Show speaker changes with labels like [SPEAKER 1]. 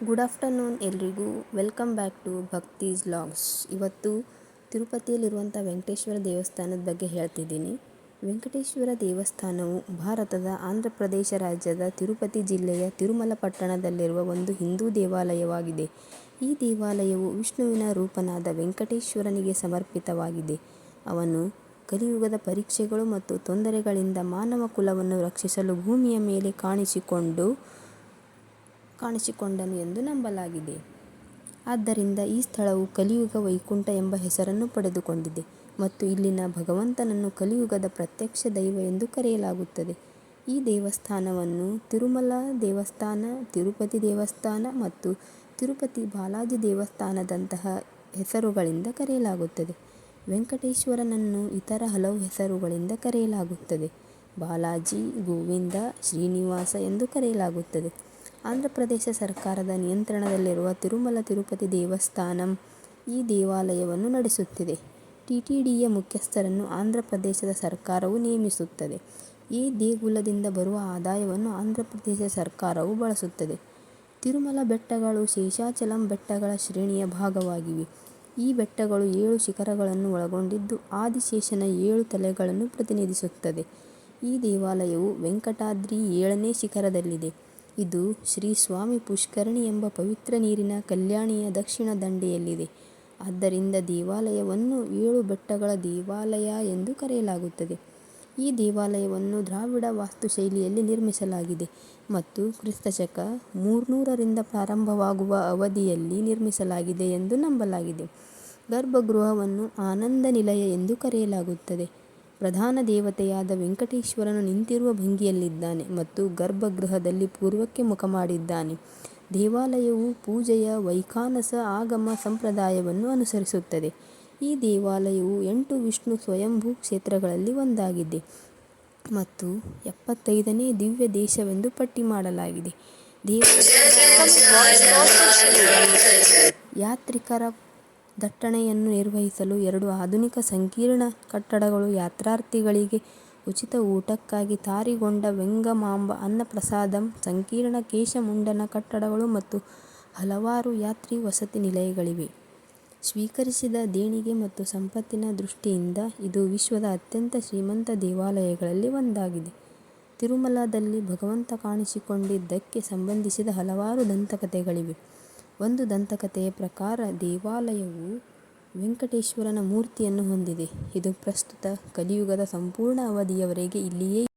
[SPEAKER 1] Good afternoon ಎಲ್ರಿಗೂ. Welcome back to Bhakti's vlogs. ಇವತ್ತು ತಿರುಪತಿಯಲ್ಲಿರುವಂಥ ವೆಂಕಟೇಶ್ವರ ದೇವಸ್ಥಾನದ ಬಗ್ಗೆ ಹೇಳ್ತಿದ್ದೀನಿ. ವೆಂಕಟೇಶ್ವರ ದೇವಸ್ಥಾನವು ಭಾರತದ ಆಂಧ್ರ ಪ್ರದೇಶ ರಾಜ್ಯದ ತಿರುಪತಿ ಜಿಲ್ಲೆಯ ತಿರುಮಲ ಪಟ್ಟಣದಲ್ಲಿರುವ ಒಂದು ಹಿಂದೂ ದೇವಾಲಯವಾಗಿದೆ. ಈ ದೇವಾಲಯವು ವಿಷ್ಣುವಿನ ರೂಪನಾದ ವೆಂಕಟೇಶ್ವರನಿಗೆ ಸಮರ್ಪಿತವಾಗಿದೆ. ಅವನು ಕಲಿಯುಗದ ಪರೀಕ್ಷೆಗಳು ಮತ್ತು ತೊಂದರೆಗಳಿಂದ ಮಾನವ ಕುಲವನ್ನು ರಕ್ಷಿಸಲು ಭೂಮಿಯ ಮೇಲೆ ಕಾಣಿಸಿಕೊಂಡನು ಎಂದು ನಂಬಲಾಗಿದೆ. ಆದ್ದರಿಂದ ಈ ಸ್ಥಳವು ಕಲಿಯುಗ ವೈಕುಂಠ ಎಂಬ ಹೆಸರನ್ನು ಪಡೆದುಕೊಂಡಿದೆ ಮತ್ತು ಇಲ್ಲಿನ ಭಗವಂತನನ್ನು ಕಲಿಯುಗದ ಪ್ರತ್ಯಕ್ಷ ದೈವ ಎಂದು ಕರೆಯಲಾಗುತ್ತದೆ. ಈ ದೇವಸ್ಥಾನವನ್ನು ತಿರುಮಲ ದೇವಸ್ಥಾನ, ತಿರುಪತಿ ದೇವಸ್ಥಾನ ಮತ್ತು ತಿರುಪತಿ ಬಾಲಾಜಿ ದೇವಸ್ಥಾನದಂತಹ ಹೆಸರುಗಳಿಂದ ಕರೆಯಲಾಗುತ್ತದೆ. ವೆಂಕಟೇಶ್ವರನನ್ನು ಇತರ ಹಲವು ಹೆಸರುಗಳಿಂದ ಕರೆಯಲಾಗುತ್ತದೆ. ಬಾಲಾಜಿ, ಗೋವಿಂದ, ಶ್ರೀನಿವಾಸ ಎಂದು ಕರೆಯಲಾಗುತ್ತದೆ. ಆಂಧ್ರ ಪ್ರದೇಶ ಸರ್ಕಾರದ ನಿಯಂತ್ರಣದಲ್ಲಿರುವ ತಿರುಮಲ ತಿರುಪತಿ ದೇವಸ್ಥಾನಂ ಈ ದೇವಾಲಯವನ್ನು ನಡೆಸುತ್ತಿದೆ. ಟಿಟಿಡಿಯ ಮುಖ್ಯಸ್ಥರನ್ನು ಆಂಧ್ರ ಪ್ರದೇಶದ ಸರ್ಕಾರವು ನೇಮಿಸುತ್ತದೆ. ಈ ದೇಗುಲದಿಂದ ಬರುವ ಆದಾಯವನ್ನು ಆಂಧ್ರ ಪ್ರದೇಶ ಸರ್ಕಾರವು ಬಳಸುತ್ತದೆ. ತಿರುಮಲ ಬೆಟ್ಟಗಳು ಶೇಷಾಚಲಂ ಬೆಟ್ಟಗಳ ಶ್ರೇಣಿಯ ಭಾಗವಾಗಿವೆ. ಈ ಬೆಟ್ಟಗಳು 7 ಶಿಖರಗಳನ್ನು ಒಳಗೊಂಡಿದ್ದು ಆದಿಶೇಷನ 7 ತಲೆಗಳನ್ನು ಪ್ರತಿನಿಧಿಸುತ್ತದೆ. ಈ ದೇವಾಲಯವು ವೆಂಕಟಾದ್ರಿ 7ನೇ ಶಿಖರದಲ್ಲಿದೆ. ಇದು ಶ್ರೀ ಸ್ವಾಮಿ ಪುಷ್ಕರಣಿ ಎಂಬ ಪವಿತ್ರ ನೀರಿನ ಕಲ್ಯಾಣಿಯ ದಕ್ಷಿಣ ದಂಡೆಯಲ್ಲಿದೆ. ಆದ್ದರಿಂದ ದೇವಾಲಯವನ್ನು 7 ಬೆಟ್ಟಗಳ ದೇವಾಲಯ ಎಂದು ಕರೆಯಲಾಗುತ್ತದೆ. ಈ ದೇವಾಲಯವನ್ನು ದ್ರಾವಿಡ ವಾಸ್ತುಶೈಲಿಯಲ್ಲಿ ನಿರ್ಮಿಸಲಾಗಿದೆ ಮತ್ತು ಕ್ರಿಸ್ತಶಕ 300ರಿಂದ ಪ್ರಾರಂಭವಾಗುವ ಅವಧಿಯಲ್ಲಿ ನಿರ್ಮಿಸಲಾಗಿದೆ ಎಂದು ನಂಬಲಾಗಿದೆ. ಗರ್ಭಗೃಹವನ್ನು ಆನಂದ ನಿಲಯ ಎಂದು ಕರೆಯಲಾಗುತ್ತದೆ. ಪ್ರಧಾನ ದೇವತೆಯಾದ ವೆಂಕಟೇಶ್ವರನು ನಿಂತಿರುವ ಭಂಗಿಯಲ್ಲಿದ್ದಾನೆ ಮತ್ತು ಗರ್ಭಗೃಹದಲ್ಲಿ ಪೂರ್ವಕ್ಕೆ ಮುಖ ಮಾಡಿದ್ದಾನೆ. ದೇವಾಲಯವು ಪೂಜೆಯ ವೈಖಾನಸ ಆಗಮ ಸಂಪ್ರದಾಯವನ್ನು ಅನುಸರಿಸುತ್ತದೆ. ಈ ದೇವಾಲಯವು 8 ವಿಷ್ಣು ಸ್ವಯಂಭೂ ಕ್ಷೇತ್ರಗಳಲ್ಲಿ ಒಂದಾಗಿದೆ ಮತ್ತು 75ನೇ ದಿವ್ಯ ದೇಶವೆಂದು ಪಟ್ಟಿ ಮಾಡಲಾಗಿದೆ. ಯಾತ್ರಿಕರ ದಟ್ಟಣೆಯನ್ನು ನಿರ್ವಹಿಸಲು 2 ಆಧುನಿಕ ಸಂಕೀರ್ಣ ಕಟ್ಟಡಗಳು, ಯಾತ್ರಾರ್ಥಿಗಳಿಗೆ ಉಚಿತ ಊಟಕ್ಕಾಗಿ ತಾರಿಗೊಂಡ ವೆಂಗಮಾಂಬ ಅನ್ನಪ್ರಸಾದಂ ಸಂಕೀರ್ಣ, ಕೇಶಮುಂಡನ ಕಟ್ಟಡಗಳು ಮತ್ತು ಹಲವಾರು ಯಾತ್ರಿ ವಸತಿ ನಿಲಯಗಳಿವೆ. ಸ್ವೀಕರಿಸಿದ ದೇಣಿಗೆ ಮತ್ತು ಸಂಪತ್ತಿನ ದೃಷ್ಟಿಯಿಂದ ಇದು ವಿಶ್ವದ ಅತ್ಯಂತ ಶ್ರೀಮಂತ ದೇವಾಲಯಗಳಲ್ಲಿ ಒಂದಾಗಿದೆ. ತಿರುಮಲದಲ್ಲಿ ಭಗವಂತ ಕಾಣಿಸಿಕೊಂಡಿದ್ದಕ್ಕೆ ಸಂಬಂಧಿಸಿದ ಹಲವಾರು ದಂತಕಥೆಗಳಿವೆ. ಒಂದು ದಂತಕಥೆಯ ಪ್ರಕಾರ ದೇವಾಲಯವು ವೆಂಕಟೇಶ್ವರನ ಮೂರ್ತಿಯನ್ನು ಹೊಂದಿದೆ. ಇದು ಪ್ರಸ್ತುತ ಕಲಿಯುಗದ ಸಂಪೂರ್ಣ ಅವಧಿಯವರೆಗೆ ಇಲ್ಲಿಯೇ